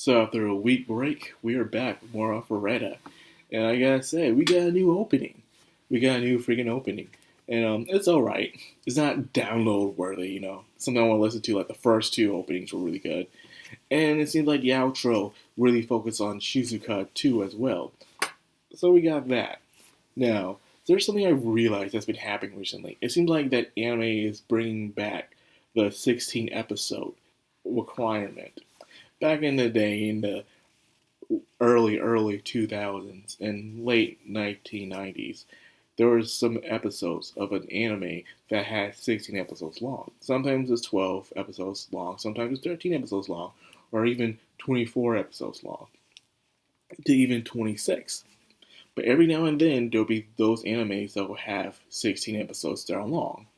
So after a week break, we are back with more Arifureta. And I gotta say, we got a new opening. We got a new freaking opening. And it's alright. It's not download worthy, Something I want to listen to, like the first two openings were really good. And it seems like the outro really focused on Shizuka too as well. So we got that. Now, there's something I realized that's been happening recently. It seems like that anime is bringing back the 16 episode requirement. Back in the day, in the early 2000s and late 1990s, there were some episodes of an anime that had 16 episodes long. Sometimes it's 12 episodes long, sometimes it's 13 episodes long, or even 24 episodes long, to even 26. But every now and then, there'll be those animes that will have 16 episodes that are long.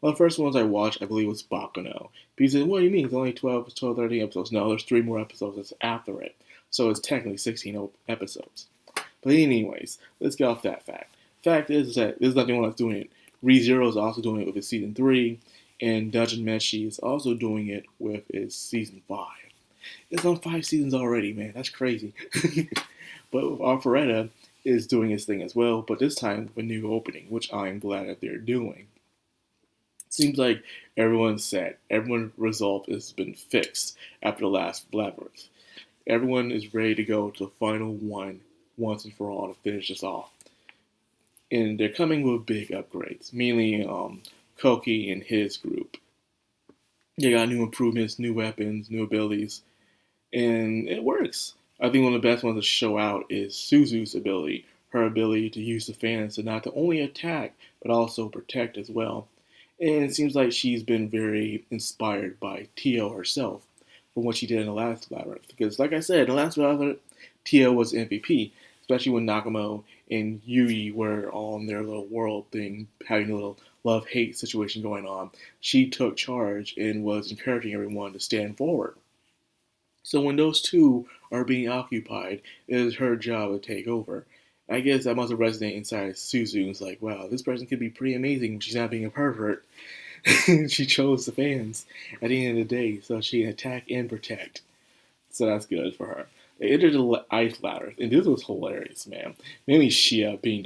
Well, the first ones I watched, I believe, was Bakuno. People said, what do you mean? It's only 12, 13 episodes. No, there's 3 more episodes that's after it. So it's technically 16 episodes. But anyways, let's get off that fact. Fact is that this is not the only one that's doing it. ReZero is also doing it with its Season 3. And Dungeon Meshi is also doing it with its Season 5. It's on 5 seasons already, man. That's crazy. But Arifureta is doing its thing as well, but this time with a new opening, which I'm glad that they're doing. Seems like everyone's set. Everyone's resolve has been fixed after the last labyrinth. Everyone is ready to go to the final one once and for all to finish this off. And they're coming with big upgrades, mainly Koki and his group. They got new improvements, new weapons, new abilities, and it works. I think one of the best ones to show out is Suzu's ability, her ability to use the fans to not only attack, but also protect as well. And it seems like she's been very inspired by Tio herself from what she did in the last labyrinth. Because, like I said, in the last labyrinth, Tio was MVP, especially when Nagumo and Yui were on their little world thing, having a little love-hate situation going on. She took charge and was encouraging everyone to stand forward. So when those two are being occupied, it is her job to take over. I guess that must have resonated inside Suzu. It's like, wow, this person could be pretty amazing when she's not being a pervert. She chose the fans at the end of the day, so she can attack and protect. So that's good for her. They entered the ice ladder, and this was hilarious, man. Mainly Shia being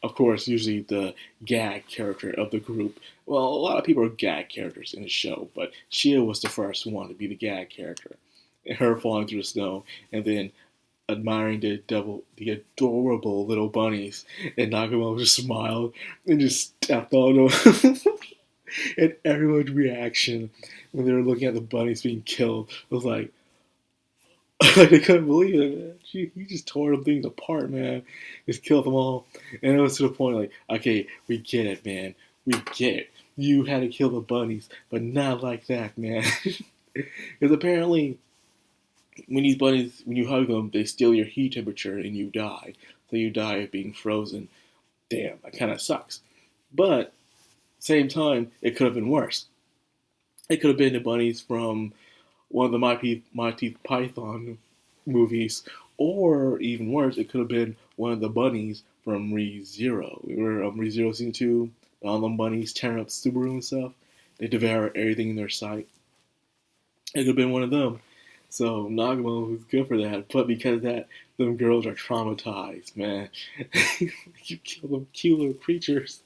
of course, usually the gag character of the group. Well, a lot of people are gag characters in the show, but Shia was the first one to be the gag character. And her falling through the snow, and then admiring the adorable little bunnies, and Nagumo just smiled and just stepped on them. And everyone's reaction when they were looking at the bunnies being killed was like, like they couldn't believe it, man. He just tore them things apart, man. Just killed them all. And it was to the point like, okay, we get it, man. We get it. You had to kill the bunnies, but not like that, man. Because apparently, when these bunnies, when you hug them, they steal your heat temperature and you die. So you die of being frozen. Damn, that kind of sucks. But, same time, it could have been worse. It could have been the bunnies from one of the My Teeth Python movies, or even worse, it could have been one of the bunnies from ReZero. Remember ReZero Season 2? All them bunnies tearing up Subaru and stuff? They devour everything in their sight. It could have been one of them. So Nagumo was good for that, but because of that, them girls are traumatized, man. You kill them killer creatures.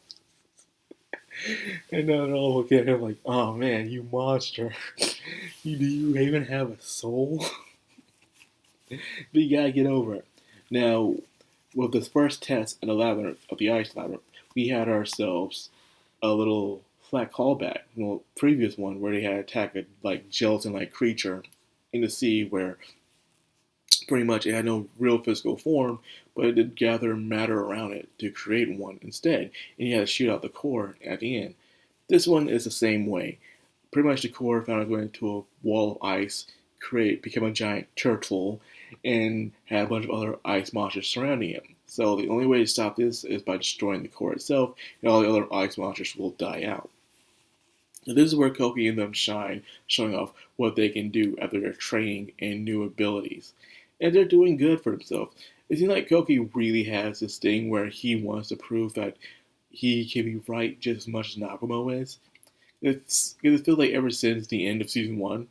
And now they're all looking at him like, oh man, you monster. Do you even have a soul? But you gotta get over it. Now, with this first test in the labyrinth, of the ice labyrinth, we had ourselves a little flat callback. Well, previous one where they had attacked a gelatin-like creature in the sea where pretty much it had no real physical form, but it did gather matter around it to create one instead, and you had to shoot out the core at the end. This one is the same way. Pretty much the core found its way into a wall of ice, become a giant turtle, and had a bunch of other ice monsters surrounding it. So the only way to stop this is by destroying the core itself, and all the other ice monsters will die out. Now, this is where Koki and them shine, showing off what they can do after their training and new abilities. And they're doing good for themselves. It seems like Koki really has this thing where he wants to prove that he can be right just as much as Nagumo is. It feels like ever since the end of Season 1,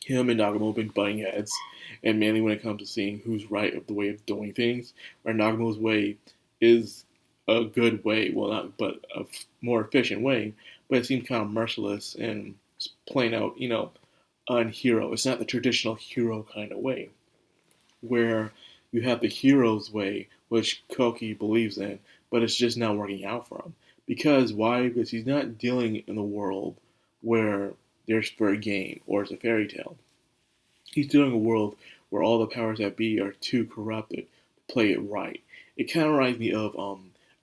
Him and Nagumo have been butting heads, and mainly when it comes to seeing who's right of the way of doing things, where Nagumo's way is a good way, well, not, but a more efficient way, but it seems kind of merciless and plain out, unhero. It's not the traditional hero kind of way, where you have the hero's way, which Koki believes in, but it's just not working out for him. Because why? Because he's not dealing in a world where there's fair game or it's a fairy tale. He's dealing in a world where all the powers that be are too corrupted to play it right. It kind of reminds me of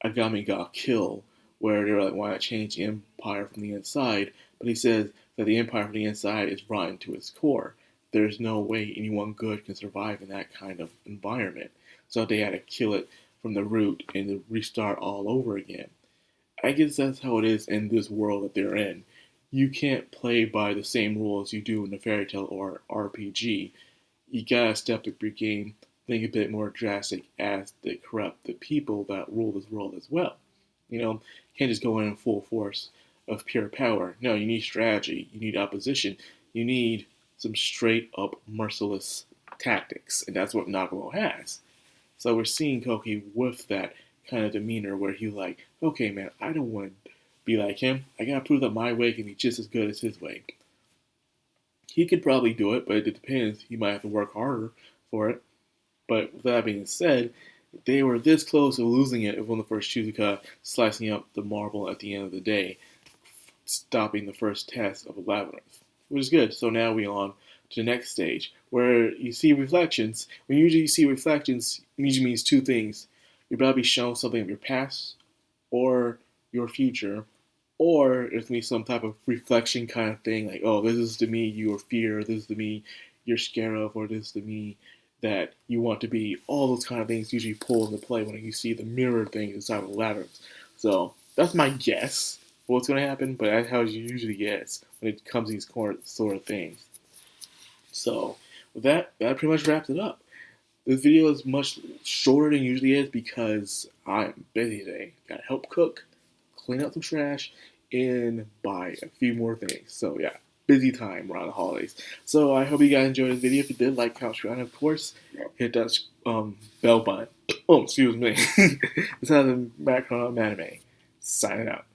Agami Ga Kill, where they're like, why not change the empire from the inside? But he says that the empire from the inside is rotten to its core. There's no way anyone good can survive in that kind of environment. So they had to kill it from the root and to restart all over again. I guess that's how it is in this world that they're in. You can't play by the same rules you do in a fairy tale or RPG. You gotta step up your game, think a bit more drastic as they corrupt the people that rule this world as well. You can't just go in full force of pure power. No, you need strategy, you need opposition, you need some straight up merciless tactics, and that's what Nagumo has. So we're seeing Koki with that kind of demeanor where he's like, okay, man, I don't want to be like him. I gotta prove that my way can be just as good as his way. He could probably do it, but it depends. He might have to work harder for it. But with that being said, they were this close to losing it when the first Shizuka slicing up the marble at the end of the day, stopping the first test of a labyrinth, which is good. So now we on to the next stage where you see reflections. When usually you see reflections, it usually means two things. You're about to be shown something of your past or your future, or it's gonna be some type of reflection kind of thing, like, oh, this is the me you fear, this is the me you're scared of, or this is the me that you want to be. All those kind of things usually pull into play when you see the mirror thing inside of the labyrinth. So that's my guess for what's going to happen, but that's how you usually guess when it comes to these sort of things. So with that pretty much wraps it up. This video is much shorter than it usually is because I'm busy today. Gotta help cook, clean up some trash, and buy a few more things. So yeah, busy time around the holidays. So I hope you guys enjoyed this video. If you did, like, comment, subscribe, and of course, hit that bell button. Oh, excuse me. This has a Madcrownxox anime. Signing out.